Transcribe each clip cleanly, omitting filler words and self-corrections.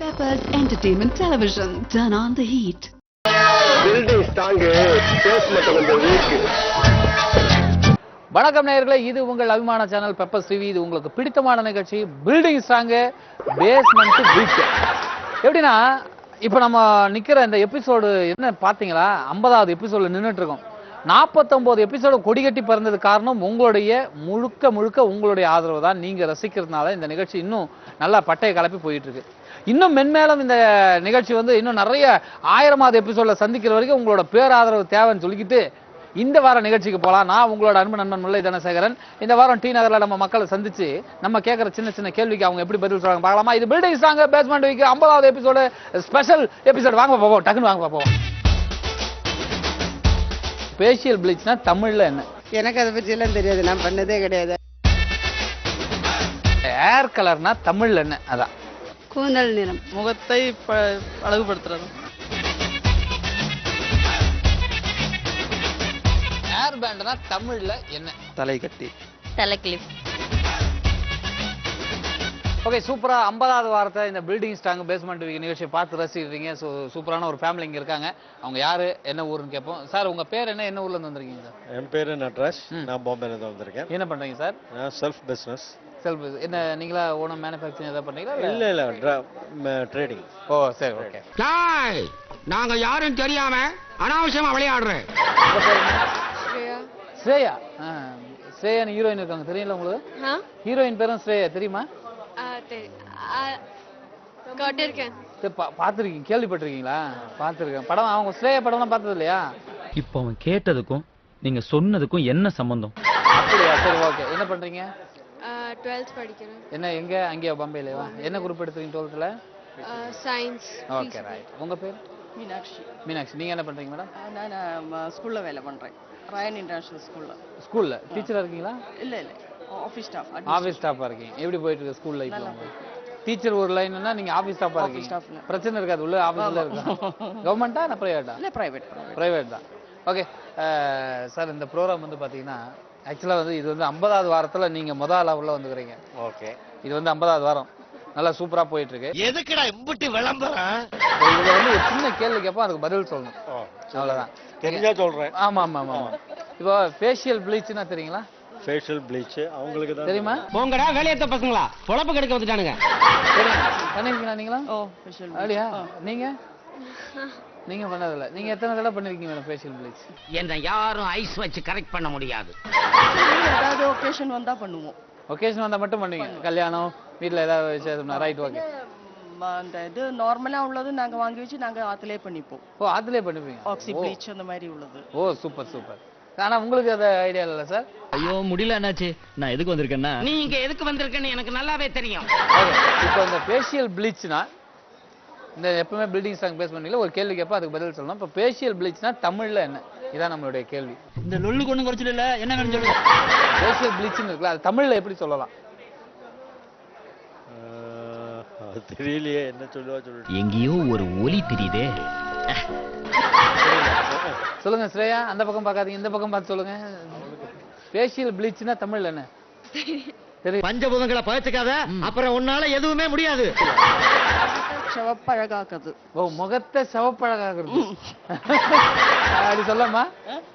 Peppers Entertainment Television. Turn on the heat. Building strong, basement கொஞ்சம் weak. வணக்கம் நேயர்களே, இது உங்கள் அபிமான சேனல் பெப்பர்ஸ் டிவி. இது உங்களுக்கு பிடித்தமான நிகழ்ச்சி பில்டிங் ஸ்ட்ராங் பேஸ்மெண்ட் வீக். எப்படின்னா இப்போ நம்ம நிற்கிற இந்த எபிசோடு என்ன பார்த்தீங்களா, 50வது எபிசோடில் நின்றுட்டு இருக்கோம். 49 எபிசோடு கொடி கட்டி பிறந்தது காரணம் உங்களுடைய முழுக்க உங்களுடைய ஆதரவு தான். நீங்கள் ரசிக்கிறதுனால இந்த நிகழ்ச்சி இன்னும் நல்லா பட்டையை கலப்பி போயிட்டு இருக்கு. இன்னும் மென்மேலும் இந்த நிகழ்ச்சி இன்னும் நிறைய 1000வது எபிசோட்ல சந்திக்கிற வரைக்கும் உங்களோட பேராதரவு தேவைன்னு சொல்லிக்கிட்டு இந்த வாரம் நிகழ்ச்சிக்கு போகலாம். நான் உங்களோட அன்பு நண்பன் முல்லை தனசேகரன். இந்த வாரம் டி நகரில் நம்ம மக்களை சந்திச்சு நம்ம கேட்குற சின்ன கேள்விக்கு அவங்க எப்படி பதில் சொல்றாங்க பார்க்கலாமா? இது பில்டிங் ஸ்ட்ராங் பேஸ்மெண்ட் வீக் 50வது எபிசோடு, ஸ்பெஷல் எபிசோடு. வாங்க பார்ப்போம், டக்குன்னு வாங்க பார்ப்போம். ஃபேஷியல் ப்ளீச்னா தமிழ்ல என்ன? எனக்கு அதை பற்றி எல்லாம் தெரியாது, நான் பண்ணதே கிடையாது. ஏர் கலர்னா தமிழ்ல என்ன? அதான் கூந்தல் நிறம். முகத்தை அழகுபடுத்துறது. ஏர் பேண்ட்னா தமிழ்ல என்ன? தலை கட்டி. தலைக்கிளிப். ஓகே, சூப்பரா 50வது வாரத்தை இந்த பில்டிங் ஸ்ட்ராங் பேஸ்மெண்ட் வீக் நிகழ்ச்சியை பார்த்து ரசிக்கிறீங்க. ஸோ சூப்பரான ஒரு ஃபேமிலி இங்கே இருக்காங்க. அவங்க யாரு, என்ன ஊருன்னு கேட்போம். சார் உங்க பேர் என்ன ஊர்ல இருந்து வந்திருக்கீங்க சார்? என் பேரு நட்ராஜ், நான் பாம்பேல இருந்து வந்திருக்கேன். என்ன பண்றீங்க சார்? நான் செல்ஃப் பிசினஸ். செல்ஃப் என்ன நீங்களா ஓனம் மேனுஃபேக்சரிங் ஏதாவது பண்றீங்களா? இல்ல ட்ரேடிங். ஓ சரி, ஓகே. நாங்க யாரும் தெரியாம அனாவசியமா விளையாடுறேன். ஸ்ரேயா. ஸ்ரேயான்னு ஹீரோயின் இருக்காங்க, தெரியல உங்களுக்கு? ஹீரோயின் பேரும் ஸ்ரேயா, தெரியுமா? பாத்துருக்கீங்க, கேள்விப்பட்டிருக்கீங்களா? பாத்துருக்கேன். படம் அவங்க ஸ்ரேயா படம்லாம் பார்த்தது இல்லையா? இப்போ அவன் கேட்டதுக்கும் நீங்க சொன்னதுக்கும் என்ன சம்பந்தம்? அப்படியா? சரி, ஓகே. என்ன பண்றீங்க? 12th படிக்கிறேன். என்ன எங்க? அங்கேயா, பாம்பேலவா? என்ன குரூப் எடுத்தீங்க 12th? சயின்ஸ். Okay, right. உங்க பேர்? மீனாட்சி. மீனாட்சி. நீங்க என்ன பண்றீங்க மேடம்? நான் ஸ்கூல்ல வேலை பண்றேன், ராயன் இன்டர்நேஷனல் ஸ்கூல்ல. ஸ்கூல்ல டீச்சரா இருக்கீங்களா? இல்ல ஆஃபீஸ் ஸ்டாஃப். ஆஃபீஸ் ஸ்டாஃபா இருக்கீங்க. எப்படி போயிட்டு இருக்கு ஸ்கூல் லைஃப்? டீச்சர் ஒரு லைன்னா நீங்க ஆஃபீஸ் ஸ்டாஃபா இருக்கீங்க, பிரச்சனை இருக்காது. உள்ள ஆஃபீஸ்ல இருக்கு. கவர்மெண்டா இல்ல பிரைவேட்டா? இல்ல பிரைவேட். பிரைவேட் தான். ஓகே சார், இந்த ப்ரோக்ராம் பாத்தீங்கன்னா ஆக்சுவலா இது 50வது வாரத்துல நீங்க முதல் உள்ள வந்துக்கிறீங்க. ஓகே. இது 50வது வாரம் நல்லா சூப்பரா போயிட்டு இருக்கு. எதுக்குடா இம்புட்டி விளம்பரம்? இதுல ஒரு சின்ன கேள்வி கேட்போம், அதுக்கு பதில் சொல்லணும். அவ்வளவுதான். தெரிஞ்சா சொல்றேன். ஆமா. இப்போ ஃபேஷியல் ப்ளீச்னா தெரியுங்களா? ஃபேஷியல் ப்ளீச் அவங்களுக்கு தான் தெரியுமா? போங்கடா வேலையத்த பசங்களா, பொழப்பு கெடுக்க வந்துட்டானுங்க. பண்ணிருக்கீங்களா நீங்களா? ஓ ஃபேஷியல். அப்படியா? நீங்க பண்ணதில்ல. நீங்க எத்தனை தடவை பண்ணிருக்கீங்க மேடம் ஃபேஷியல் ப்ளீச்? என்ன யாரும் ஐஸ் வச்சு கரெக்ட் பண்ண முடியாது. ஏதாவது ஒகேஷன் வந்தா பண்ணுவோம். ஒகேஷன் வந்தா மட்டும் பண்ணுவீங்க? கல்யாணம் வீட்ல ஏதாவது விசேஷம்னா? Right, okay. அந்த இது நார்மலா உள்ளது நாங்க வாங்கி வச்சு நாங்க ஆத்திலே பண்ணிப்போம். ஓ, அதுலயே பண்ணுவீங்க? ஆக்சி ப்ளீச் அந்த மாதிரி உள்ளது. ஓ சூப்பர். ஆனா உங்களுக்கு அது ஐடியா இல்ல சார்? ஐயோ முடியல, என்னாச்சு? நான் எதுக்கு வந்திருக்கேன்னா, நீங்க எதுக்கு வந்திருக்கன்னு எனக்கு நல்லாவே தெரியும். இப்போ இந்த ஃபேஷியல் ப்ளீச்னா இந்த எப்பவுமே பில்டிங் ஸ்ட்ராங் பேஸ்மெண்ட்ல ஒரு கேள்வி கேட்பா, அதுக்கு பதில் சொல்லணும். இப்போ ஃபேஷியல் ப்ளீச்னா தமிழ்ல என்ன? இதான் நம்மளுடைய கேள்வி. இந்த லொல்லு கொண்டு குறைச்சல இல்ல, என்ன வேணும் சொல்லுங்க. ஃபேஷியல் ப்ளீச்னு இருக்குல்ல, அது தமிழ்ல எப்படி சொல்லலாம்? அது தெரியலையே, என்ன சொல்லுவா சொல்லிட்டு. எங்கேயோ ஒரு ஒலி தெரியுதே. சொல்லுங்க ஸ்ரேயா, அந்த பக்கம் பார்க்காதீங்க, இந்த பக்கம் பார்த்து சொல்லுங்க. ஃபேஷியல் ப்ளீச்னா தமிழ்ல என்ன? தெரியும். பஞ்சபூதங்களை பழச்சுக்காத, அப்புறம் உன்னால எதுவுமே முடியாது. சிவப்பழகாக்குது. ஓ, முகத்தை சிவப்பழகாக்குறது. அப்படி சொல்லலாமா?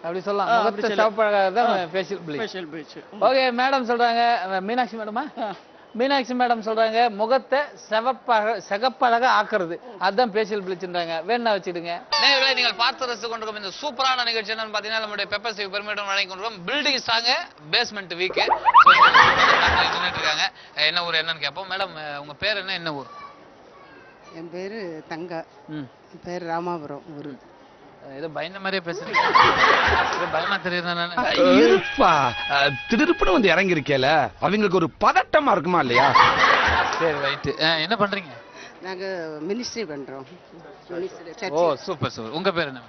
அப்படி சொல்லலாம். முகத்தை சிவப்பழகாக்குறது தான் facial bleach. Facial bleach. Okay, madam சொல்றாங்க. மீனாட்சி மேடமா? மீனாட்சி மேடம் சொல்றாங்க முகத்தை சிகப்பழக ஆக்குறது, அதுதான் ஃபேஷியல் ப்ளீச்ன்றாங்க. வேணா வச்சிடுங்க. நேயர்களே, நீங்கள் பார்த்து ரசித்து கொண்டிருக்கும் இந்த சூப்பரான நிகழ்ச்சி என்னன்னு பாத்தீங்கன்னா நம்மளுடைய பெப்பர்ஸ் டிவி பெருமையுடன் வழங்கி கொண்டிருக்கோம் பில்டிங் ஸ்ட்ராங் பேஸ்மெண்ட் வீக். இருக்காங்க. என்ன ஊர் என்னன்னு கேட்போம். மேடம் உங்க பேர் என்ன? என்ன ஊர்? என் பேரு தங்கா. என் பேர் ராமாபுரம் ஊரு. ஏதோ பயந்த மாதிரியே பேசுறீங்க. பயமா தெரியுது. இருப்பா, திடுப்புன்னு வந்து இறங்கி இருக்கேல, அவங்களுக்கு ஒரு பதட்டமா இருக்குமா இல்லையா? சரி, ரைட். என்ன பண்றீங்க? நாங்க மினிஸ்ட்ரி பண்றோம். ஓ சூப்பர். உங்க பேர் என்ன?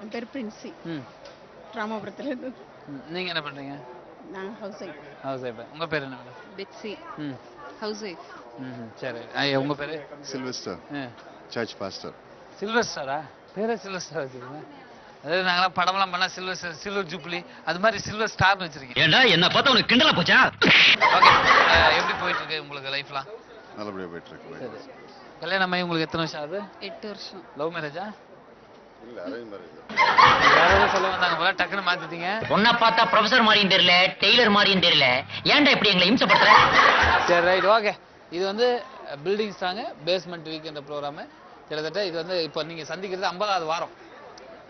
என் பேர் பிரின்சி. ராமபுரத்துல இருந்து. நீங்க என்ன பண்றீங்க? நான் ஹவுஸ் ஒய்ஃப். House wife. உங்க பேர் என்ன? பெட்சி. House wife. சரி. உங்க பேரு? Sylvester, church pastor. சில்வஸ்டரா? பேரே சில்வஸ்டர் வச்சிருக்கீங்க? அதாவது நாங்களாம் படம்லாம் பண்ணா சில்வர் ஜூப்ளி அது மாதிரி சில்வர் ஸ்டார்னு வச்சிருக்கீங்க. ஏண்டா என்ன பார்த்தா உனக்கு கிண்டலா போச்சா? ஓகே, எப்படி போயிட்டு இருக்கு உங்களுக்கு லைஃப்லாம்? நல்லபடியா போயிட்டு இருக்கு. கல்யாணம் ஆகி உங்களுக்கு எத்தனை வருஷம் ஆகுது? 8 வருஷம். லவ் மேரேஜா? இல்ல அரேஞ்ச் மேரேஜ். யாராவது சொல்ல வந்தாங்க போல டக்குன்னு மாத்திட்டீங்க. உன்னை பார்த்தா ப்ரொஃபசர் மாதிரியும் தெரியல, டெய்லர் மாதிரியும் தெரியல. ஏன்டா இப்படி எங்களை இம்சப்படுத்துற? சரி ரைட் ஓகே. இது வந்து பில்டிங் ஸ்ட்ராங் பேஸ்மெண்ட் வீக் என்ற ப்ரோக்ராம். கிட்டத்தட்ட இது வந்து இப்போ நீங்க சந்திக்கிறது 50வது வாரம்.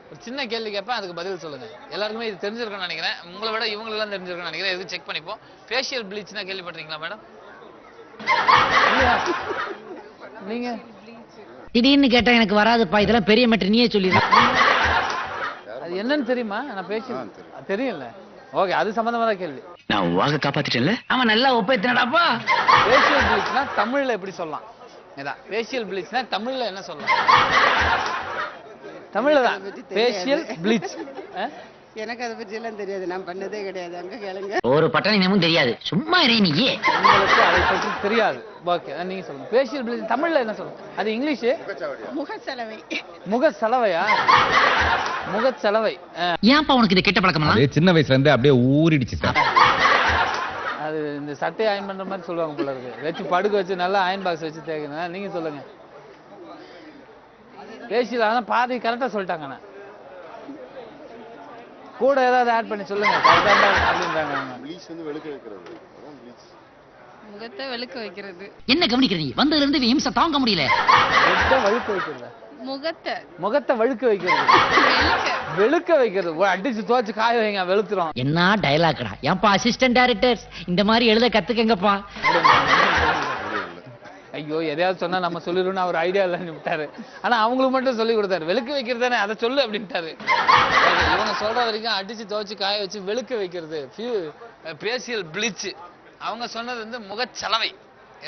ஒரு சின்ன கேள்வி கேட்பேன், அதுக்கு பதில் சொல்லுங்க. எல்லாருக்குமே இது தெரிஞ்சிருக்கும்னு நினைக்கிறேன். உங்களை விட இவங்களெல்லாம் தெரிஞ்சிருக்கும்னு நினைக்கிறேன். எதுக்கு செக் பண்ணிப்போம். ஃபேஷியல் ப்ளீச்னா கேள்விப்பட்டிருக்கீங்களா மேடம்? நீங்க திடீர்னு கேட்டா எனக்கு வராதுப்பா, இதெல்லாம் பெரிய மேட்டர், நீயே சொல்லிடு. அது என்னன்னு தெரியுமா? நான் ஃபேஷியல் தெரியல. ஓகே, அது சம்பந்தமா தான் கேள்வி. நான் வாக காப்பாத்திட்டேன்ல. அவன் நல்லா ஒப்பேத்தனடாப்பா. ஃபேஷியல் ப்ளீச்னா தமிழ்ல எப்படி சொல்லலாம்? இதான் ஃபேஷியல் ப்ளீச்னா தமிழ்ல என்ன சொல்லலாம்? தமிழ்ல தான் ஃபேஷியல் ப்ளீச். எனக்கு அதை பற்றி எல்லாம் தெரியாது, நான் பண்ணதே கிடையாது. அங்க கேளுங்க. ஒரு பட்டணி நேமும் தெரியாது, சும்மா இரு நீயே. உங்களுக்கு அதை பற்றி தெரியாது. ஓகே, நீங்க சொல்லுங்க. ஃபேஷியல் ப்ளீச் தமிழ்ல என்ன சொல்லுங்க? அது இங்கிலீஷ். முகச்சலவை. முகச்சலவையா? முகச்சலவை. ஏன்ப்பா உனக்கு இது கெட்ட பழக்கமா? சின்ன வயசுல இருந்து அப்படியே ஊறிடுச்சு சார். அது இந்த சட்டையை அயன் பண்ற மாதிரி சொல்லுவாங்க போல இருக்கு. வச்சு படுக்க வச்சு நல்லா அயன் பாக்ஸ் வச்சு தேய்க்கணும். நீங்க சொல்லுங்க. ஃபேஷியல் ஆனா பாதி கரெக்டா சொல்லிட்டாங்கண்ணா. கூட ஏதாவது ஆட் பண்ணி சொல்லுங்க. அப்படின்றாங்க. ப்ளீச் வந்து வெளுக்க வைக்கிறது. ப்ளீச். முகத்தை வெளுக்க வைக்கிறது. என்ன கவனிக்கிறீங்க? வந்ததுல இருந்து இம்சை தாங்க முடியல. முகத்தை வழுக்க வைக்கிறது. முகத்தை வழுக்க வைக்கிறது. வெளுக்க வைக்கிறது. அடிச்சு துவச்சு காய வைங்க, வெளுத்துறோம். என்ன டயலாக்டா? ஏன்பா அசிஸ்டன்ட் டைரக்டர்ஸ் இந்த மாதிரி எழுத கத்துக்கங்கப்பா. ஐயோ, எதையாவது சொன்னா நம்ம சொல்லிடுவோம்னு அவர் ஐடியா இல்லைன்னு விட்டாரு. ஆனா அவங்களுக்கு மட்டும் சொல்லி கொடுத்தாரு. வெளுக்க வைக்கிறது தானே, அதை சொல்லு அப்படின்ட்டாரு. இவங்க சொல்ற வரைக்கும் அடிச்சு துவச்சு காய வச்சு வெளுக்க வைக்கிறது ஃபேஷியல் ப்ளீச். அவங்க சொன்னது வந்து முகச்சலவை.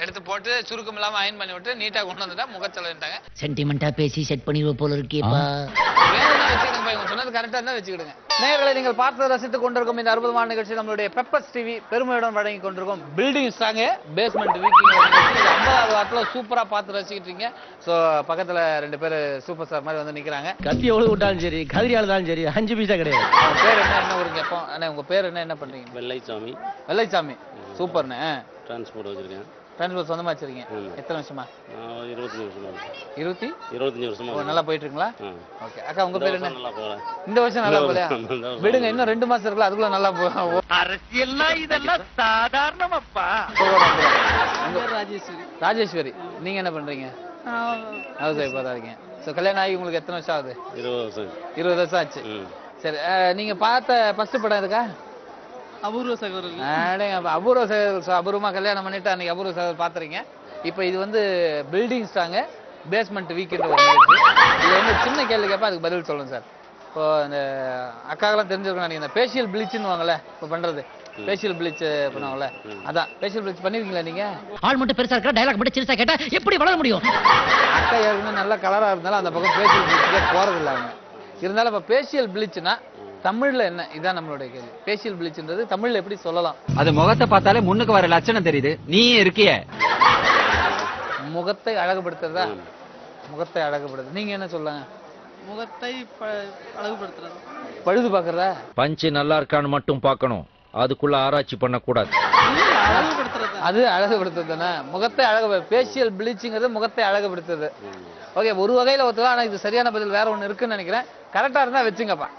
எடுத்து போட்டு சுருக்கம் இல்லாம அயன் பண்ணி விட்டு நீட்டா கொண்டு வந்துட்டா முகச்சலவைட்டாங்க. சென்டிமெண்டா பேசி செட் பண்ணிடுவ போல இருக்கேப்பா. சொன்னது கரெக்டா இருந்தா வச்சுக்கிடுங்க. நேயர்களை, நீங்கள் பார்த்து ரசித்துக் கொண்டிருக்கும் இந்த அற்புதமான நிகழ்ச்சி நம்மளுடைய பெப்பர்ஸ் டிவி பெருமையுடன் வழங்கி கொண்டிருக்கும் பில்டிங் ஸ்ட்ராங் பேஸ்மெண்ட் வீக்கிங். 50வது வாரத்துல சூப்பரா பார்த்து ரசிக்கிட்டு இருக்கீங்க. சோ பக்கத்துல 2 பேர் சூப்பர் ஸ்டார் மாதிரி வந்து நிக்கிறாங்க. கத்தி எவ்வளவு விட்டாலும் சரி, கதிரி ஆளுதாலும் சரி, 5 பைசா கிடையாது. உங்க பேர் என்ன ஊருக்கு எப்போ? அண்ணா உங்க பேர் என்ன பண்றீங்க? வெள்ளைச்சாமி. வெள்ளைச்சாமி, சூப்பர்ண்ணே. டிரான்ஸ்போர்ட் வச்சிருக்கேன். டிரான்ஸ்போர்ட் சொந்தமா வச்சிருக்கீங்க. எத்தனை வருஷமா? 25 வருஷமா. 25 வருஷமா. நல்லா போயிட்டு இருக்குங்களா? ஓகே. அக்கா உங்க பேர் என்ன? நல்லா போகல. இந்த வருஷம் நல்லா போகலையா? விடுங்க, இன்னும் 2 மாசம் இருக்குல்ல, அதுக்குள்ள நல்லா போகும். அரசியல்லாம் இதெல்லாம் சாதாரணமாப்பா. ராஜேஸ்வரி, நீங்க என்ன பண்றீங்க? ஹவுஸ் ஒய்ஃபா தான் இருக்கீங்க. சோ கல்யாணம் ஆகி உங்களுக்கு எத்தனை வருஷம் ஆகுது? 20 வருஷம் ஆச்சு. சரி, நீங்க பார்த்த ஃபர்ஸ்ட் படம் இருக்கா? அபூர்வ சகோதரர். அபூர்வ சகோதரர். அபூர்வமா கல்யாணம் பண்ணிட்டு அன்னைக்கு அபூர்வ சகோதரர் பாத்துறீங்க. இப்போ இது வந்து பில்டிங் ஸ்ட்ராங் பேஸ்மெண்ட் வீக்கெண்ட் ஒரு நிகழ்ச்சி. இது வந்து சின்ன கேள்வி கேட்பா, அதுக்கு பதில் சொல்லுங்க சார். இப்போ இந்த அக்காக்கெல்லாம் தெரிஞ்சிருக்கணும் நினைக்கிறேன். இந்த ஃபேஷியல் ப்ளீச்னு வாங்கல இப்போ பண்றது, ஃபேஷியல் ப்ளீச் பண்ணுவாங்கல்ல, அதான் ஃபேஷியல் ப்ளீச் பண்ணிருக்கீங்களா நீங்க? ஆள் மட்டும் பெருசா இருக்கா, டயலாக் மட்டும் சிறுசா கேட்டா எப்படி வளர முடியும்? அக்கா ஏற்கனவே நல்ல கலரா இருந்தாலும் அந்த பக்கம் ஃபேஷியல் ப்ளீச்சுக்கே போறதில்லை அவங்க. இருந்தாலும் இப்போ ஃபேஷியல் ப்ளீச்னா தமிழ்ல என்ன? இதான் நம்மளுடைய கேள்வி. ஃபேஷியல் ப்ளீச்ன்றது தமிழ்ல எப்படி சொல்லலாம்? அது முகத்தை பார்த்தாலே முன்னுக்கு வர லட்சணம் தெரியுது. நீ இருக்கிய முகத்தை அழகுபடுத்துறதா? முகத்தை அழகுபடுத்து. நீங்க என்ன சொல்லுங்க? முகத்தை அழகுபடுத்துறது. பழுது பாக்குறதா? பஞ்சு நல்லா இருக்கான்னு மட்டும் பார்க்கணும், அதுக்குள்ள ஆராய்ச்சி பண்ணக்கூடாது. அது அழகுபடுத்துறது தானே. முகத்தை ஃபேஷியல் ப்ளீச்சிங்கிறது முகத்தை அழகுபடுத்துறது. ஓகே, ஒரு வகையில ஒத்துக்கலாம். ஆனா இது சரியான பதில் வேற ஒண்ணு இருக்குன்னு நினைக்கிறேன். கரெக்டா இருந்தா வச்சுங்கப்பா.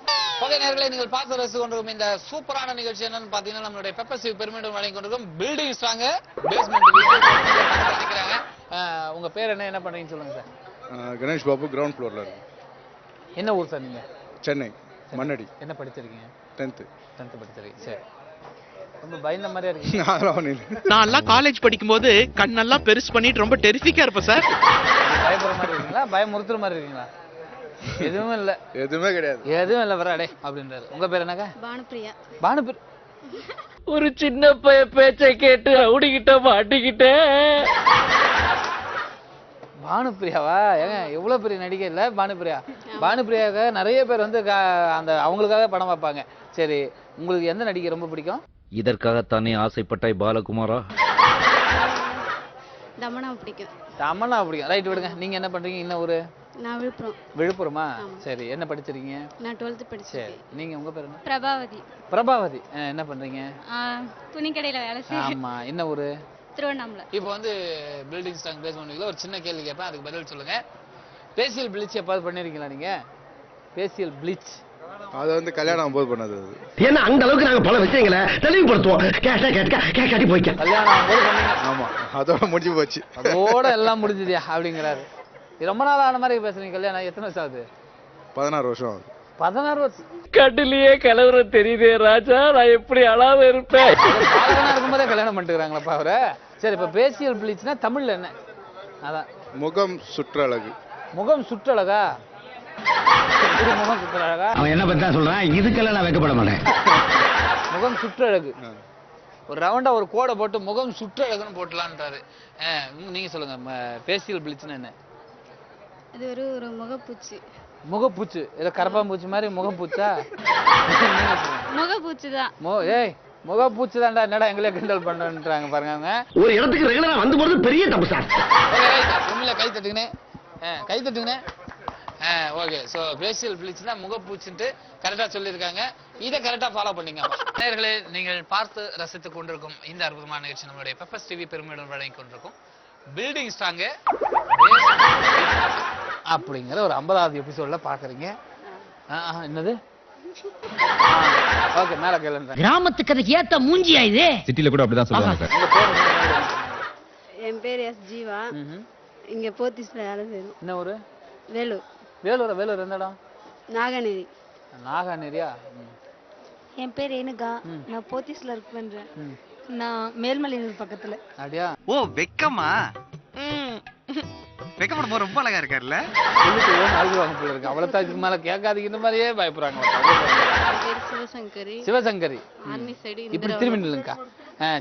ஓகே நேயர்களே, நீங்கள் பார்த்து ரசித்து கொண்டிருக்கும் இந்த சூப்பரான நிகழ்ச்சி என்னன்னு பாத்தீங்கன்னா நம்மளுடைய பெப்பர்ஸ் டிவி பெருமையுடன் வழங்கி கொண்டிருக்கும் பில்டிங் ஸ்ட்ராங் பேஸ்மெண்ட் நினைக்கிறாங்க. உங்க பேர் என்ன பண்றீங்கன்னு சொல்லுங்க சார். கணேஷ் பாபு, கிரவுண்ட் ஃப்ளோர்ல இருக்கு. என்ன ஊர் சார் நீங்க? சென்னை மண்ணடி. என்ன படிச்சிருக்கீங்க? 10th படிச்சிருக்கீங்க. சரி, ரொம்ப பயந்த மாதிரியா இருக்கு. நான் எல்லாம் காலேஜ் படிக்கும்போது கண்ணெல்லாம் பெருசு பண்ணிட்டு ரொம்ப டெரிஃபிக்கா இருப்பேன் சார். பயப்படுற மாதிரி இருக்கீங்களா, பயமுறுத்துற மாதிரி இருக்கீங்களா? எதுவும் இல்ல, எதுவுமே கிடையாது. எதுவும் இல்ல, வர அடே அப்படின்றாரு. உங்க பேர் என்னக்கா? பானுப்பிரியா. பானுப்பிரியா. ஒரு சின்ன பைய பேச்சை கேட்டு ஓடிக்கிட்ட மாட்டிக்கிட்டேன். பானுப்பிரியாவா? ஏங்க எவ்வளவு பெரிய நடிகை இல்ல பானுப்பிரியா. பானுப்பிரியாவுக்கு நிறைய பேர் வந்து அந்த அவங்களுக்காக படம் பார்ப்பாங்க. சரி, உங்களுக்கு எந்த நடிகை ரொம்ப பிடிக்கும்? இதற்காகத்தானே ஆசைப்பட்டாய் பாலகுமாரா? தமனா பிடிக்கும். தமனா பிடிக்கும். ரைட், விடுங்க. நீங்க என்ன பண்றீங்க? இன்னும் ஒரு நான் விழுப்புரம். விழுப்புரமா? சரி, என்ன படிச்சிருக்கீங்க? நான் 12th படிச்சேன். நீங்க உங்க பேர் என்ன? பிரபாவதி. பிரபாவதி, என்ன பண்றீங்க? துணி கடையில வேலை செய்றேன். ஆமா, என்ன ஊரு? திருவண்ணாமலை. இப்போ வந்து பில்டிங் ஸ்ட்ராங் பேஸ் பண்ணுவீங்களா? ஒரு சின்ன கேள்வி கேட்பேன், அதுக்கு பதில் சொல்லுங்க. ஃபேஷியல் ப்ளீச் எப்பாவது பண்ணிருக்கீங்களா நீங்க? ஃபேஷியல் ப்ளீச் அது வந்து கல்யாணம் ஆகும்போது பண்ணது அது. ஏன்னா அந்த அளவுக்கு நாங்க பல விஷயங்களை தெளிவுபடுத்துவோம். கேட்டி போய்க்க. கல்யாணம் ஆகும்போது பண்ணீங்க? ஆமா, அதோட முடிஞ்சு போச்சு. அதோட எல்லாம் முடிஞ்சுதியா அப்படிங்கிறாரு. ரொம்ப நாள் ஆன மாதிரி பேசுறீங்க. கல்யாணம் எத்தனை வருஷம் ஆகுது? 16 வருஷம் ஆகுது. 16 வருஷம். கட்டிலேயே கலவர தெரியுதே ராஜா, நான் எப்படி அழாம இருப்பேன். இருக்கும்போதே கல்யாணம் பண்ணிட்டுறாங்களப்பா அவரை. சரி, இப்ப ஃபேஷியல் ப்ளீச்னா தமிழ்ல என்ன? அதான் முகம் சுற்றழகு. முகம் சுற்றழகா? முகம் சுற்றழகா? அவன் என்ன பத்தி சொல்றான், இதுக்கெல்லாம் நான் வைக்கப்பட மாட்டேன். முகம் சுற்றழகு. ஒரு ரவுண்டா ஒரு கோடை போட்டு முகம் சுற்றழகுன்னு போட்டலான்றாரு. நீங்க சொல்லுங்க, ஃபேஷியல் ப்ளீச்னா என்ன? அது ஒரு முகப்பூச்சி. முகப்பூச்சு? ஏதோ கரப்பாம்பூச்சி மாதிரி முகப்பூச்சா? முகப்பூச்சி தான். ஏய், முகப்பூச்சி தான்டா. என்னடா எங்களே கிண்டல் பண்றாங்க பாருங்க. ஒரு இடத்துக்கு ரெகுலரா வந்து போறது பெரிய தப்பு சார். உண்மையில கை தட்டுங்கனே, கை தட்டுங்கனே. ஓகே. ஸோ ஃபேஷியல் ப்ளீச்னா முகப்பூச்சின்ட்டு கரெக்டாக சொல்லியிருக்காங்க. இதை கரெக்டாக ஃபாலோ பண்ணிங்க. நேயர்களே, நீங்கள் பார்த்து ரசித்துக் கொண்டிருக்கும் இந்த அற்புதமான நிகழ்ச்சி நம்மளுடைய பெப்பர்ஸ் டிவி பெருமையுடன் வழங்கி கொண்டிருக்கும் பில்டிங் ஸ்ட்ராங்கு அப்படிங்கிற ஒரு 50வது எபிசோட்ல பாக்குறீங்க. என்னது? ஓகே, மேல கேளுங்க. கிராமத்துக்கு அதுக்கு ஏத்த மூஞ்சியா இது? சிட்டில கூட அப்படிதான் சொல்லுவாங்க சார். என் பேர் எஸ் ஜீவா. இங்க போத்தீஸ்ல வேலை செய்யணும். என்ன ஊரு? வேலூர். வேலூர். வேலூர் எந்த இடம்? நாகநேரி. நாகநேரியா? என் பேர் ஏனுகா. நான் போத்தீஸ்ல ஒர்க் பண்றேன். நான் மேல்மலையூர் பக்கத்துல. அப்படியா? ஓ, வெக்கமா? வெக்கப்படும் போது ரொம்ப அழகா இருக்காருல்ல. அழுகுவாங்க போல இருக்கு. அவ்வளவுதான், இதுக்கு மேல கேட்காதீங்க மாதிரியே பயப்படுறாங்க. சிவசங்கரி. சிவசங்கரி. ஆர்னி சைடு. இப்படி திரும்பி நில்லுங்கக்கா.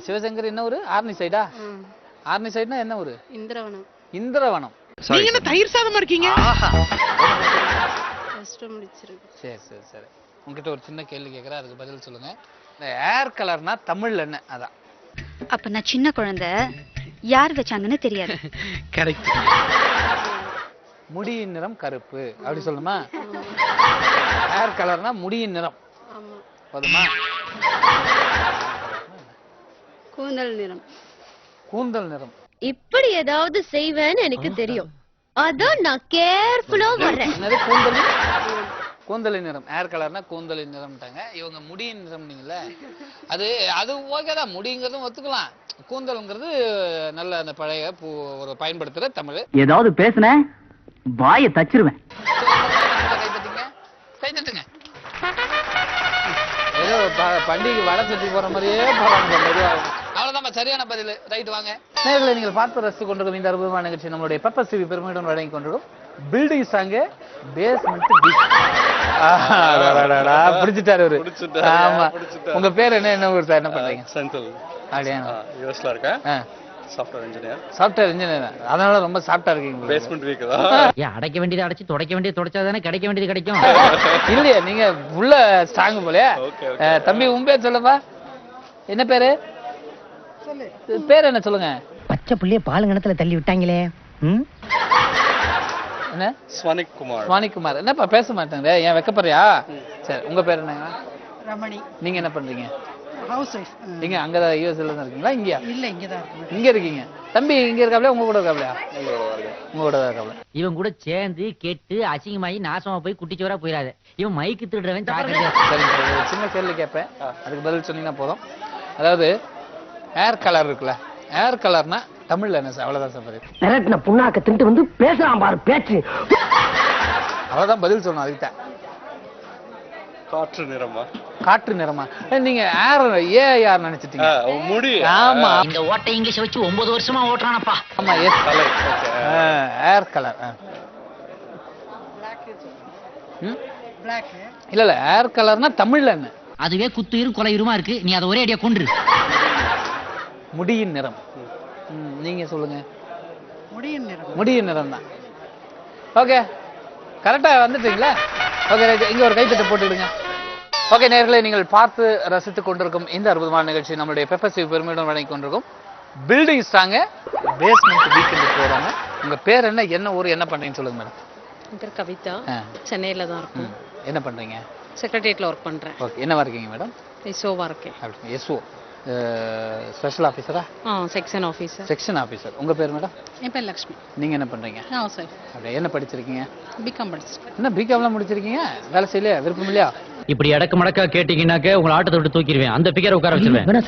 சிவசங்கரி என்ன ஊரு? ஆர்னி சைடா? ஆர்னி சைடுனா என்ன ஊரு? இந்திரவனம். இந்திரவனம். நீங்க என்ன தயிர் சாதமா இருக்கீங்க? சரி சரி சரி. உங்ககிட்ட ஒரு சின்ன கேள்வி கேட்கறேன், அதுக்கு பதில் சொல்லுங்க. இந்த ஏர் கலர்னா தமிழ்ல என்ன? அதான். அப்ப நான் சின்ன குழந்தை, யார் வச்சாங்கன்னு தெரியாது. கரெக்ட். முடியின் நிறம் கருப்பு அப்படி சொல்லுமா? ஏர் கலர்னா முடியின் நிறம். போதுமா? கூந்தல் நிறம். கூந்தல் நிறம். இப்படி ஏதாவது செய்வேன்னு எனக்கு தெரியும். அதான் நான் கேர்ஃபுல்லா வர்றேன். என்னது? கூந்தலின் நிறம். ஏர் கலர்னா கூந்தலின் நிறம்ட்டாங்க. இவங்க முடியின் நிறம். நீங்கள அது ஓகேதான், முடிங்கிறதும் ஒத்துக்கலாம். கூந்தல்ங்கிறது நல்ல அந்த பழைய ஒரு பயன்படுத்துற தமிழ். ஏதாவது பேசுன வாயை தச்சிருவேன். கை தட்டுங்க. ஏதோ பண்டிகை வடை சுற்றி போற மாதிரியே போறாங்க. அவ்வளவுதான் சரியான பதில். ரைட், வாங்க. நேர்களை நீங்கள் பார்த்து ரசித்துக் கொண்டிருக்கும் இந்த அற்புதமான நிகழ்ச்சி நம்மளுடைய பெப்பர்ஸ் டிவி பெருமையுடன் வழங்கி கொண்டிருக்கும் பில்டிங் ஸ்ட்ராங்கு பேஸ்மெண்ட் பீச். பிடிச்சிட்டாரு அவரு. ஆமா. உங்க பேர் என்ன? என்ன ஊர் சார்? என்ன பண்றீங்க? சென்ட்ரல். அப்படியா? யூஎஸ்ல இருக்கேன். Software engineer. Software engineer. அதனால ரொம்ப சாஃப்ட்டா இருக்கீங்க. பேஸ்மெண்ட் வீக் தான். ஏன் அடைக்க வேண்டியது அடைச்சு துடைக்க வேண்டியது துடைச்சாதானே கிடைக்க வேண்டியது கிடைக்கும். இல்லையா, நீங்க உள்ள ஸ்ட்ராங் போலயா? தம்பி, உன் பேர் சொல்லுப்பா. என்ன பேரு? பேர் என்ன சொல்லுங்க? பச்சை புள்ளிய பாலுங்கணத்துல தள்ளி விட்டாங்களே. என்ன? ஸ்வானிக் குமார். ஸ்வானிக் குமார். என்னப்பா பேச மாட்டேங்க? ஏன் வெக்கப்படுறியா? சரி, உங்க பேர் என்ன? ரமணி. நீங்க என்ன பண்றீங்க? House wife. நீங்க அங்கதான் யூஎஸ்ல தான் இருக்கீங்களா? இங்கயா? இல்ல, இங்கதான் இருக்கேன். இங்க இருக்கீங்க. தம்பி இங்க இருக்காப்லையா? உங்க கூட இருக்காப்லையா? உங்க கூட தான் இருக்காப்ல. இவன் கூட சேர்ந்து கெட்டு அசிங்கமாயி நாசமா போய் குட்டிச்சோரா போயிடாது. இவன் மைக்கு திருடுறவன். சரி, சின்ன கேள்வி கேட்பேன், அதுக்கு பதில் சொன்னீங்கன்னா போதும். அதாவது ஏர் கலர் இருக்குல்ல, ஏர் கலர்னா தமிழ்ல என்ன சார்? அவ்வளவுதான் சார் பதில். மிரட்டின புண்ணாக்க திண்டு வந்து பேசுறான் பாரு பேச்சு. அவ்வளவுதான் பதில் சொல்லணும். அதுக்கு தான். காற்று நிறமா? காற்று நிறமா? நீங்க ஏர் ஏஆர் நினைச்சிட்டீங்க. முடி. ஆமா. இந்த ஓட்டை இங்கிலீஷ் வச்சு 9 வருஷமா ஓட்டுறானப்பா. ஆமா, எஸ். ஏர் கலர். இல்ல இல்ல, ஏர் கலர்னா தமிழ்ல என்ன? அதுவே குத்துயிரும் கொலையுருமா இருக்கு. நீ அதை ஒரே அடியா கொன்று. முடியின் நிறம். நீங்க சொல்லுங்க. முடியின் நிறம். முடியின் நிறம் தான். ஓகே, கரெக்டா வந்துட்டீங்களா? ஓகே, இங்க ஒரு கைத்தட்டை போட்டுடுங்க. ஓகே நேயர்களே, நீங்கள் பார்த்து ரசித்துக் கொண்டிருக்கும் இந்த அற்புதமான நிகழ்ச்சி நம்மளுடைய பெப்பர்ஸ் டிவி பெருமையுடன் வழங்கி கொண்டிருக்கும் பில்டிங் ஸ்ட்ராங்கு பேஸ்மெண்ட் வீக்கெண்ட் போறாங்க. உங்க பேர் என்ன? என்ன ஊர்? என்ன பண்றீங்கன்னு சொல்லுங்க மேடம். என் பேர் கவிதா. சென்னையில தான் இருக்கும். என்ன பண்றீங்க? செக்ரட்டரியேட்ல ஒர்க் பண்றேன். ஓகே, என்னவா இருக்கீங்க மேடம்? எஸ்ஓவா இருக்கேன். எஸ்ஓ. ஸ்பெஷல் ஆஃபீஸரா? Section officer. Section officer. உங்க பேர் மேடம்? என் பேர் லக்ஷ்மி. நீங்க என்ன பண்றீங்க? House wife. அப்படியே என்ன படிச்சிருக்கீங்க? பிகாம் படிச்சிருக்கேன். என்ன பிகாம்லாம் முடிச்சிருக்கீங்க? வேலை செய்யலையா? விருப்பம் இல்லையா? இப்படி அடக்கு மடக்கா கேட்டீங்கன்னாக்க உங்களை ஆட்டத்தை விட்டு தூக்கிடுவேன். அந்த பிகரை உட்கார வச்சிருவேன். சரி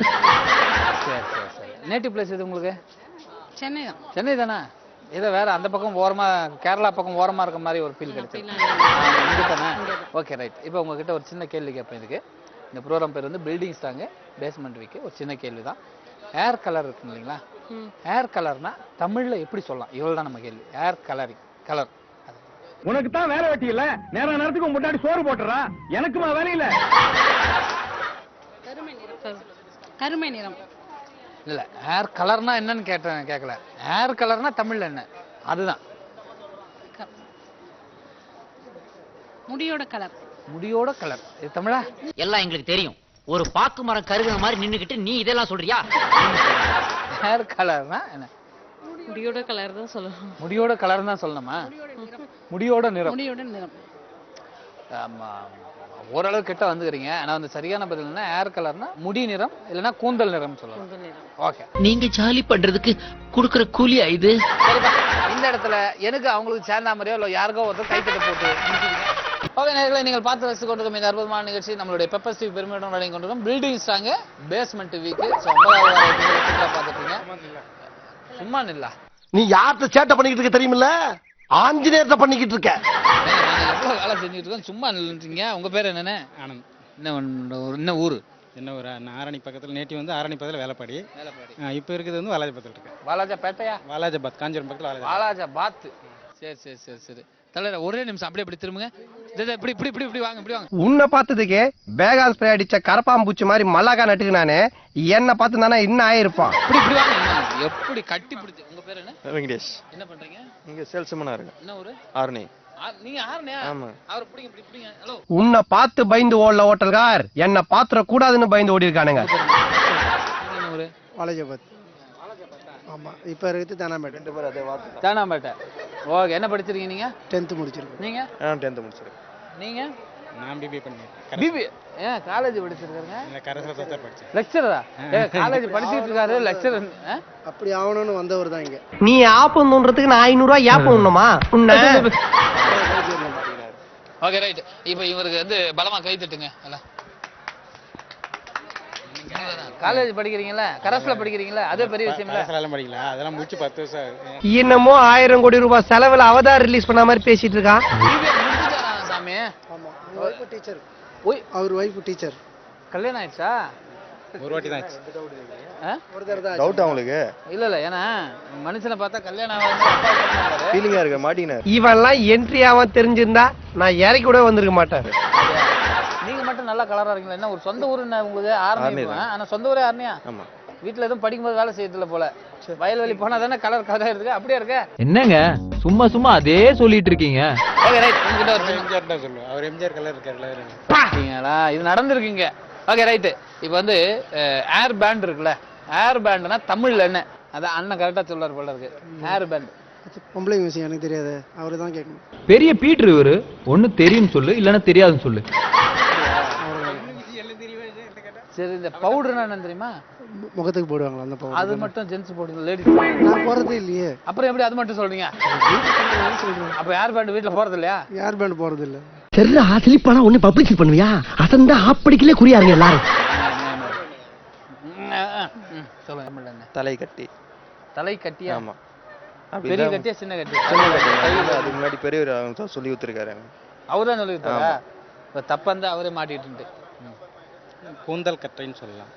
சரி சரி. நேட்டிவ் பிளேஸ் எது உங்களுக்கு? சென்னை தான். சென்னை தானே? ஏதோ வேற அந்த பக்கம் ஓரமா கேரளா பக்கம் ஓரமா இருக்க மாதிரி ஒரு ஃபீல் கிடைச்சு. இங்கே தானே? Okay right. இப்போ உங்ககிட்ட ஒரு சின்ன கேள்வி கேட்பேன். இதுக்கு இந்த ப்ரோக்ராம் பேர் வந்து பில்டிங் ஸ்ட்ராங் பேஸ்மெண்ட் வீக். ஒரு சின்ன கேள்வி தான். ஏர் கலர் இருக்கு இல்லைங்களா? ஏர் கலர்னா தமிழ்ல எப்படி சொல்லலாம்? இவ்வளவு தான் நம்ம கேள்வி. ஏர் கலரிங் கலர். உனக்கு தான் வேலை வெட்டி இல்ல, நேரத்துக்கு முன்னாடி சோறு போட்டுறா, எனக்குமா வேலை இல்ல. கருமை நிறம். இல்ல ஏர் கலர்னா என்னன்னு கேட்கல. ஏர் கலர்னா தமிழ்ல என்ன? அதுதான். முடியோட கலர். முடியோட கலர். இது தமிழா? எல்லாம் எங்களுக்கு தெரியும். ஒரு பாக்கு மரம் கருகிற மாதிரி நின்னுக்கிட்டு நீ இதெல்லாம் சொல்றியா? ஏர் கலர்னா என்ன? முடியோட கலர் தான் சொல்லணும். முடியோட கலர் தான் சொல்லணுமா? முடியோட நிறம். முடியோட நிறம். ஆமா, ஓரளவு கிட்ட வந்துக்கிறீங்க. ஆனா வந்து சரியான பதில் என்ன? ஏர் கலர்னா முடி நிறம் இல்லைன்னா கூந்தல் நிறம் சொல்லலாம். ஓகே. நீங்க ஜாலி பண்றதுக்கு குடுக்குற கூலியா இது? சரிப்பா. இந்த இடத்துல எனக்கு அவங்களுக்கு சேர்ந்த மாதிரியோ இல்லை யாருக்கோ ஒருத்தர் கைத்தட்ட போட்டு ஓகே நேர்களை நீங்கள் பார்த்து ரசித்து கொண்டிருக்கும் இந்த அற்புதமான நிகழ்ச்சி நம்மளுடைய பெப்பர் ஸ்டீவ் பெருமையுடன் வழங்கி கொண்டிருக்கும் building strong basement weak. So 9வது பார்த்துட்டீங்க. சும்மா இல்ல நீ யார்கிட்ட சேட்டை பண்ணிக்கிட்டு இருக்க தெரியுமில்ல? ஆஞ்சநேயத்தை பண்ணிக்கிட்டு இருக்க. எவ்வளவு வேலை செஞ்சுட்டு இருக்கோம். சும்மா இல்லைன்றீங்க. உங்க பேர் என்னன்னு? ஆனந்த். என்ன ஊரு? என்ன ஊர்? ஆரணி பக்கத்தில். நேட்டிவ் வந்து ஆரணி பக்கத்தில் வேலைப்பாடி. இப்போ இருக்குது வந்து வாலாஜாபாத்தில் இருக்கு. வாலாஜாபேட்டையா? வாலாஜாபாத், காஞ்சிபுரம் பக்கத்தில் வாலாஜாபாத். சரி சரி சரி சரி. தலைவர் ஒரே நிமிஷம் அப்படியே இப்படி திரும்புங்க. இப்படி இப்படி இப்படி இப்படி வாங்க, இப்படி வாங்க. உன்னை பார்த்ததுக்கு பேகால் ஸ்ப்ரே அடிச்ச கரப்பாம்பூச்சி மாதிரி மல்லாக்கா நட்டுக்கு நானு என்ன பார்த்து தானே இன்னும் ஆயிருப்பான். இப்படி இப்படி வாங்க. எப்படி கட்டி பிடிச்சு. உங்க பேர் என்ன? வெங்கடேஷ். என்ன பண்றீங்க? இங்க சேல்ஸ்மேனா இருக்கு. என்ன ஊரு? ஆரணி. நீங்க ஆரணியா? ஆமா. அவர் பிடிங்க இப்படி பிடிங்க. ஹலோ. உன்னை பார்த்து பயந்து ஓடல ஹோட்டல்கார், என்ன பாத்திர கூடாதுன்னு பயந்து ஓடி இருக்கானுங்க. என்ன ஊரு? வாலாஜாபாத். ஆமா, இப்ப இருக்குது தானாம்பேட்டை. ரெண்டு பேர் அதே வார்த்தை. தானாம்பேட்டை. ஓகே. என்ன படிச்சிருக்கீங்க நீங்க? 10th முடிச்சிருக்கேன். நீங்க? 10th முடிச்சிருக்கேன். நீங்க? நான் பிபிஏ பண்ணேன். பிபி ஏன் காலேஜ் படிச்சிருக்காங்க? இல்ல கரஸ்ல தான் படிச்சேன். லெக்சரரா? காலேஜ் படிச்சிட்டு இருக்காரு லெக்சரர். அப்படி ஆவணும்னு வந்தவர் தான் இங்க. நீ ஆப்பம் தோன்றதுக்கு நான் 500 ரூபாய் ஏப்பம் உண்ணுமா உன்ன? Okay right. இப்போ இவருக்கு வந்து பலமா கை தட்டுங்க. காலேஜ் படிக்கிறீங்களா? கரஸ்ல படிக்கிறீங்களா? அதே பெரிய விஷயம் இல்ல. கரஸ்ல எல்லாம் படிக்கல. அதெல்லாம் முடிச்சு 10 வருஷம் ஆகுது. என்னமோ 1000 கோடி ரூபாய் செலவுல அவதார் ரிலீஸ் பண்ண மாதிரி பேசிட்டு இருக்கான். சாமி. ஆமா, அவர் வைஃப் டீச்சர். அவர் வைஃப் டீச்சர். கல்யாணம் ஆயிடுச்சா? ஒரு வாட்டி தான் ஆச்சு. ஒரு தடவை தான். டவுட் உங்களுக்கு? இல்ல இல்ல, ஏன்னா மனுஷனை பார்த்தா கல்யாணம் ஆகாத ஃபீலிங்கா இருக்கு மாட்டீங்க. இவெல்லாம் என்ட்ரி ஆவான் தெரிஞ்சிருந்தா நான் இறக்கி கூட வந்திருக்க மாட்டேன். நீங்க மட்டும் நல்லா கலரா இருக்கீங்களா? என்ன ஒரு சொந்த ஊரு என்ன உங்களுக்கு? ஆரணி. ஆனா சொந்த ஊரே ஆரணியா? ஆமா. வீட்டுல எதுவும் படிக்கும்போது வேலை செய்யறதுல போல. வயல்வெளி போனா தானே கலர் கலரா இருக்கு. அப்படியே இருக்க. என்னங்க சும்மா சும்மா அதே சொல்லிட்டு இருக்கீங்க? Okay right. உங்ககிட்ட ஒரு எம்ஜிஆர் தான் சொல்லுவோம். அவர் எம்ஜிஆர் கலர் இருக்காருல. பாத்தீங்களா? இது நடந்துருக்குங்க. Okay right. இப்போ வந்து ஏர் பேண்ட் இருக்குல்ல, ஏர் பேண்ட்னா தமிழ்ல என்ன? அதான் அண்ணன் கரெக்டா சொல்றாரு போல இருக்கு. ஏர் பேண்ட் பொம்பளை விஷயம் எனக்கு தெரியாது, அவரு தான் கேட்கணும். பெரிய பீட்டர் இவரு. ஒண்ணு தெரியும் சொல்லு, இல்லன்னா தெரியாதுன்னு சொல்லு. சரி, இந்த பவுடர்னா என்ன தெரியுமா? முகத்துக்கு போடுவாங்களா அந்த பவுடர்? அது மட்டும் ஜென்ஸ் போடுங்க, லேடிஸ். நான் போறதே இல்லையே. அப்புறம் எப்படி அது மட்டும் சொல்றீங்க? அப்ப ஏர் பேண்ட் வீட்டுல போறது இல்லையா? ஏர் பேண்ட் போறது இல்ல. சரி, ஆசிலிப்பானா ஒண்ணு பப்ளிசிட்டி பண்ணுவியா? அசந்தா ஆப்படிக்கலே குறியாருங்க எல்லாரும். சொல்லுங்க தமிழ்ல என்ன? தலை கட்டி. தலை கட்டியா? ஆமா. பெரிய கட்டியா சின்ன கட்டியா? அதுக்கு முன்னாடி பெரியவர் சொல்லி கொடுத்துருக்காரு. அவர்தான் சொல்லி கொடுத்தாரா? இப்ப தப்பா அவரே மாட்டிட்டு. கூந்தல் கட்டைன்னு சொல்லலாம்.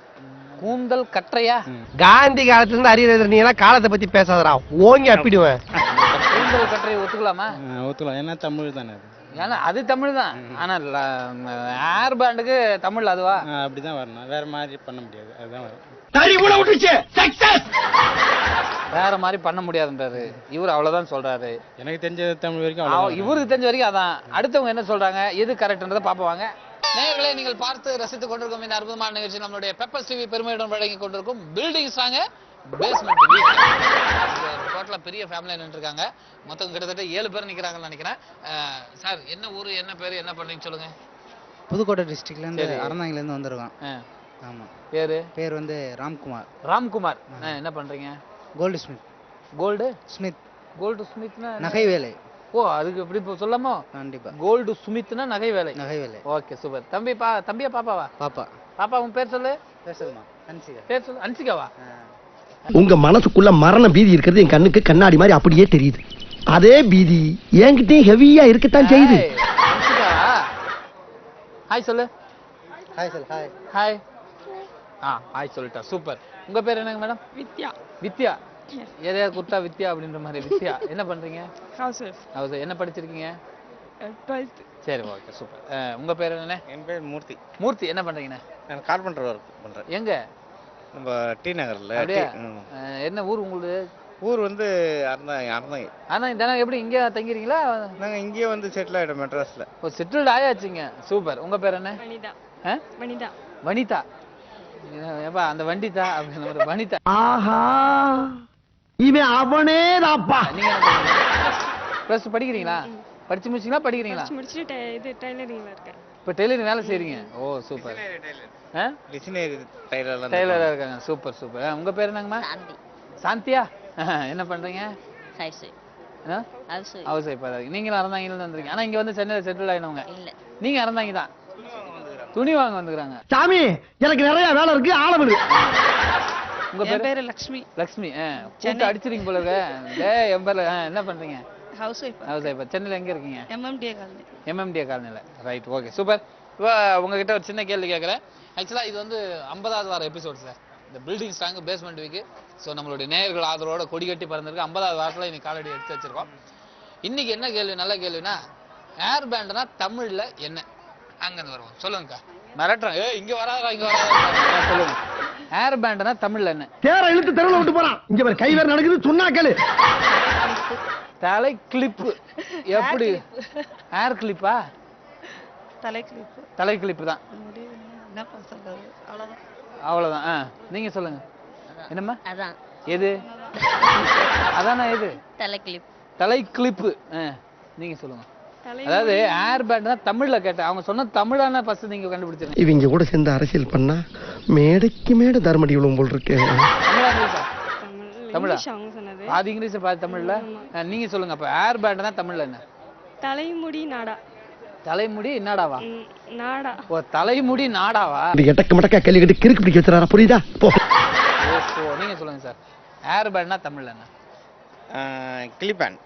கூந்தல் கற்றையா? காந்தி காலத்துல இருந்து அறியறது. நீ எல்லாம் காலத்தை பத்தி பேசாதடா, ஓங்கி அப்பிடுவேன். கூந்தல் கற்றையை ஒத்துக்கலாமா? ஒத்துக்கலாம். ஏன்னா தமிழ் தானே அது. ஏன்னா அது தமிழ் தான். ஆனா ஏர் பேண்டுக்கு தமிழ் அதுவா? அப்படிதான் வரணும், வேற மாதிரி பண்ண முடியாது. அதுதான் வரும். வேற மாதிரி பண்ண முடியாதுன்றாரு இவர். அவ்வளவுதான் சொல்றாரு. எனக்கு தெரிஞ்ச தமிழ் வரைக்கும் இவருக்கு தெரிஞ்ச வரைக்கும் அதான். அடுத்தவங்க என்ன சொல்றாங்க, எது கரெக்ட்ன்றதை பாப்பவாங்க. நேயர்களே, நீங்கள் பார்த்து ரசித்துக் கொண்டிருக்கும் இந்த அற்புதமான நிகழ்ச்சி நம்மளுடைய பெப்பர் டிவி பெருமையுடன் வழங்கி கொண்டிருக்கும் பில்டிங் ஸ்ட்ராங் பேஸ்மெண்ட் வீக். டோட்டலா பெரிய ஃபேமிலியா நின்றுருக்காங்க. மொத்தம் கிட்டத்தட்ட 7 பேர் நிக்கிறாங்கன்னு நினைக்கிறேன். சார், என்ன ஊரு, என்ன பேரு, என்ன பண்றீங்க சொல்லுங்க. புதுக்கோட்டை டிஸ்ட்ரிக்ட்ல இருந்து அறந்தாங்கில இருந்து வந்திருக்கோம். ஆமாம். பேரு பேர் வந்து ராம்குமார். ராம்குமார். என்ன பண்றீங்க? Gold smith. Gold smith. Gold ஸ்மித்னா நகை வேலை. ஓ, அதுக்கு எப்படி சொல்லாமோ? கண்டிப்பா. கோல்டு ஸ்மித்னா நகை வேலை. நகை வேலை. Okay, super. தம்பியா பாப்பாவா? பாப்பா. பாப்பா உன் பேர் சொல்லு. பேர் சொல்லுமா? அன்சிகா. பேர் சொல்லு. அன்சிகாவா? உங்க மனசுக்குள்ள மரண பீதி இருக்கிறது என் கண்ணுக்கு கண்ணாடி மாதிரி அப்படியே தெரியுது. அதே பீதி என்கிட்டயும் ஹெவியா இருக்கத்தான் செய்யுது. அன்சிகாவா? ஹாய் சொல்லு. ஹாய் சொல். ஹாய். ஹாய். ஹாய் சொல்லிட்டா. சூப்பர். உங்க பேர் என்னங்க மேடம்? வித்யா. வித்யா. எதையா குட்டா வித்யா அப்படின்ற மாதிரி. வித்யா என்ன பண்றீங்க? House wife. என்ன படிச்சிருக்கீங்க? 12th. சரி, ஓகே, சூப்பர். உங்க பேர் என்ன? என் பேர் மூர்த்தி. மூர்த்தி. என்ன பண்றீங்கண்ணே? நான் கார்பெண்டர் ஒர்க் பண்றேன். எங்க? நம்ம டி நகர்ல. அப்படியே? என்ன ஊர் உங்களுக்கு? ஊர் வந்து அறந்தாங்க. ஆனா தினம் எப்படி இங்க தங்கிறீங்களா? நாங்க இங்கேயே வந்து செட்டில் ஆயிட்டோம் மெட்ராஸ்ல. ஓ, செட்டில்டு ஆயாச்சுங்க. சூப்பர். உங்க பேர் என்ன? வனிதா. ஆ? வனிதா. வனிதா. ஏப்பா அந்த வண்டிதா அப்படின்ற மாதிரி வனிதா. ஆஹா, இவன் அவனே தாப்பா. நீங்க என்ன பண்றீங்க? ப்ளஸ் படிக்கிறீங்களா? படிச்சு முடிச்சீங்களா? படிக்கிறீங்களா? முடிச்சிட்டு இது டைலரிங்ல இருக்கேன். இப்போ டெய்லரிங் வேலை செய்றீங்க. ஓ, சூப்பர். டிசைனர் டைலர்ல டெய்லரா இருக்காங்க. Super super. உங்க பேர் என்னங்கம்மா? சாந்தி. சாந்தியா. என்ன பண்றீங்க? House wife. ஹவுஸ் ஒய்ஃபா இருக்கீங்க. நீங்களும் அறந்தாங்கல வந்துறீங்க. ஆனா இங்க வந்து சென்னையில செட்டில் ஆயினவங்க. இல்ல. நீங்க அறந்தாங்க தான். துணி வாங்க வந்துக்கறாங்க. சாமி, எனக்கு நிறைய வேலை இருக்கு, ஆளவிடு. உங்க பேரு லட்சுமி. லட்சுமி. கூட்டு அடிச்சிரீங்க போல இருக்கு. டேய் என் பேர்ல என்ன பண்றீங்க? House wife. ஹவுஸ் ஒய்ஃபா. சென்னையில எங்க இருக்கீங்க? MMDA colony. MMDA காலனில. Right, okay, super. இப்போ உங்ககிட்ட ஒரு சின்ன கேள்வி கேட்குறேன். ஆக்சுவலாக இது வந்து 50வது வார எபிசோட் சார். இந்த building strong basement week. So நம்மளுடைய நேயர்கள் ஆதரவோட கொடி கட்டி பறந்துருக்கு. 50வது வாரத்தில் இன்னைக்கு காலடி எடுத்து வச்சிருக்கோம். இன்னைக்கு என்ன கேள்வி? நல்ல கேள்வினா, ஏர் பேண்ட்னா தமிழ்ல என்ன? அங்கேருந்து வருவோம். சொல்லுங்கக்கா. மிரட்டுறேன். இங்க வராதா இங்க வராதா சொல்லுங்க. ஏர் பேண்ட்னா தமிழ்ல என்ன? தேர இழுத்து தெருவில் விட்டு போறான். இங்க ஒரு கை வேற நடக்குது, சொன்னா கேளு. தலை கிளிப்பு. எப்படி? ஏர் கிளிப்பா? தலை கிளிப்பு. தலை கிளிப்பு தான். என்ன சொல்றது? அவ்வளவுதான். அவ்வளவுதான். நீங்க சொல்லுங்க. என்னம்மா? அதான். எது? அதானா எது? தலை கிளிப். தலை கிளிப்பு. நீங்க சொல்லுங்க. அதாவது ஏர் பேண்ட்னா தமிழ்ல கேட்டேன். அவங்க சொன்ன தமிழான ஃபர்ஸ்ட் நீங்க கண்டுபிடிச்சிருங்க. இவங்க கூட சேர்ந்து அரசியல் பண்ணா மேடைக்கு மேடை தர்மடி விழும் போல் இருக்கு. தமிழா? பாதி இங்கிலீஷ் பாதி தமிழ்ல. நீங்க சொல்லுங்க. அப்ப ஏர் பேண்ட்னா தமிழ்ல என்ன? தலைமுடி நாடா. தலைமுடி நாடாவா? நாடா. ஓ, தலைமுடி நாடாவா? இது எட்டக்க மடக்கா கேள்வி கேட்டு கிறுக்கு பிடிக்க வச்சுறாரா, புரியுதா? போ. ஓ, நீங்க சொல்லுங்க சார். ஏர் பேண்ட்னா தமிழ்ல என்ன? கிளிபேண்ட்.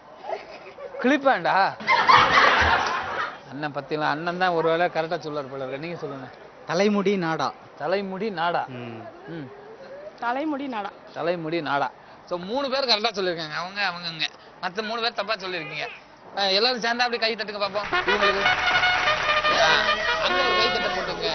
கிளிபேண்டா? அண்ணன் பத்திலாம் அண்ணன் தான் ஒருவேளை கரெக்டா சொல்றாரு போல இருக்கு. நீங்க சொல்லுங்க. தலைமுடி நாடா. தலைமுடி நாடா. தலைமுடி நாடா. தலைமுடி நாடா. ஸோ 3 பேர் கரெக்டா சொல்லியிருக்காங்க. அவங்க மற்ற 3 பேர் தப்பா சொல்லியிருக்கீங்க. எல்லாரும் சேர்ந்தா அப்படி கை தட்டுங்க பார்ப்போம். இவங்களுக்கு அங்க ஒரு கை தட்ட போட்டுங்க.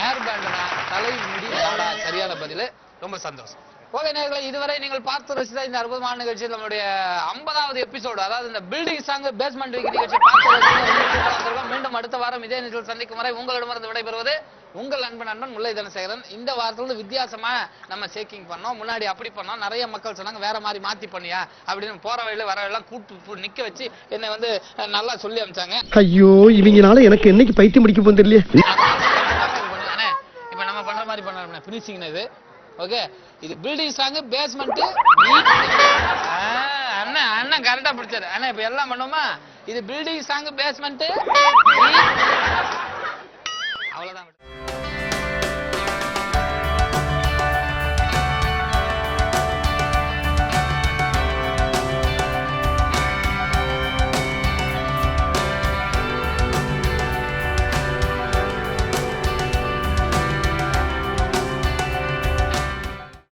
ஏர் பேண்ட்னா தலைமுடி நாடா சரியான பதில். ரொம்ப சந்தோஷம். ஓகே நேயர்களே, இதுவரை நீங்கள் பார்த்து ரசித்த இந்த அற்புதமான நிகழ்ச்சி நம்மளுடைய 50வது எபிசோடு, அதாவது இந்த பில்டிங் ஸ்ட்ராங் பேஸ்மெண்ட் வீக் நிகழ்ச்சி பார்த்து மீண்டும் அடுத்த வாரம் இதே நிகழ்ச்சியில் சந்திக்கும் வரை உங்களிடமிருந்து விடைபெறுவது உங்கள் அன்பு நண்பன் முல்லை தனசேகரன். இந்த வாரத்துல வித்தியாசமா நம்ம சேக்கிங் பண்ணோம். முன்னாடி அப்படி பண்ணோம். நிறைய மக்கள் சொன்னாங்க வேற மாதிரி மாத்தி பண்ணியா அப்படின்னு. போற வழியில வர எல்லாம் கூட்டு நிக்க வச்சு என்னை வந்து நல்லா சொல்லி அனுப்பிச்சாங்க. ஐயோ, இவங்கனால எனக்கு என்னைக்கு பைத்தியம் முடிக்க போகுது இல்லையா? இப்ப நம்ம பண்ற மாதிரி பண்ண பினிஷிங் இது. ஓகே, இது பில்டிங் ஸ்ட்ராங் பேஸ்மெண்ட். அண்ணன் கரெக்டா பிடிச்சாரு. அண்ணா இப்ப எல்லாம் பண்ணுவோமா? இது பில்டிங் ஸ்ட்ராங் பேஸ்மெண்ட். அவ்வளவுதான்.